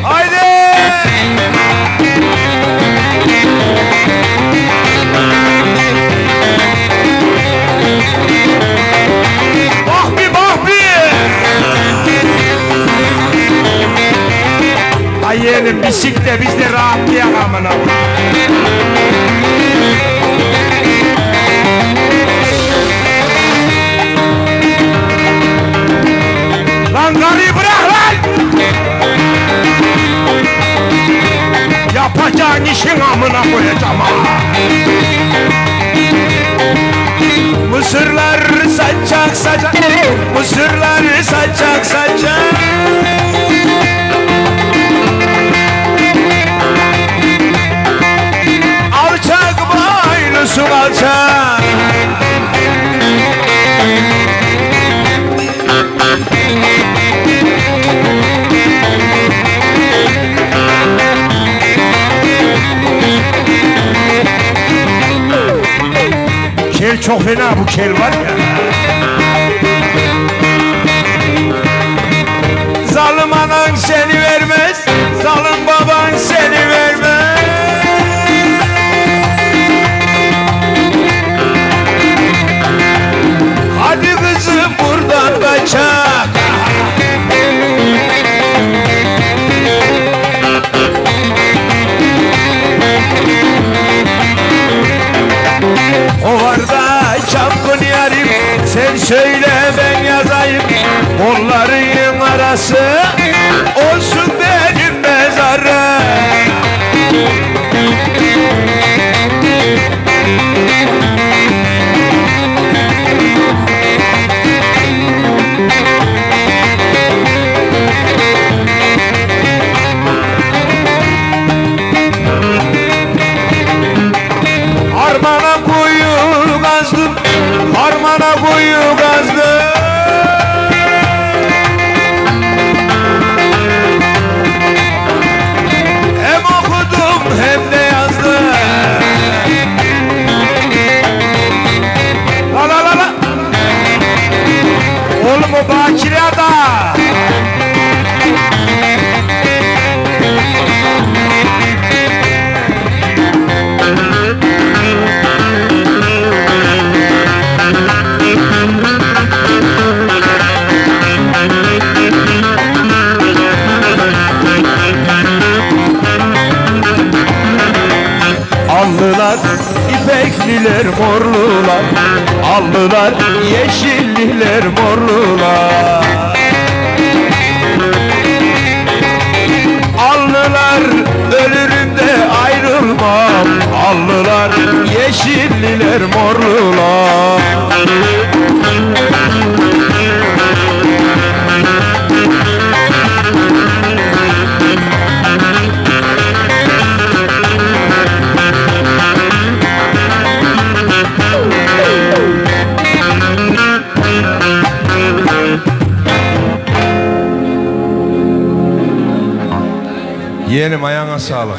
Haydi! Bak bir! Ay yeğenim bisik de biz de rahatlayak amına. Lan karıyı bırak lan! Yapacağın işin amına koyacağım ha! Mısırlar saçak saçak, mısırlar saçak saçak. Alçak boylusun alçak. Kel çok fena, bu kel var ya. Zalim anan seni vermez, zalim baban seni vermez. Hadi kızım buradan kaçak. O var da çapkın yarim, sen söyle ben yazayım. Onların arası olsun benim mezarım. Harmana kuyu kazdım, harmana kuyu kazdım. Hem okudum hem de yazdım. La la la la. Oğlum o bakire ada. Allılar, ipekliler, morlular. Allılar, yeşilliler, morlular. Allılar, ölürüm de ayrılmam. Allılar, yeşilliler, morlular. Yeğenim ayağına sağlık.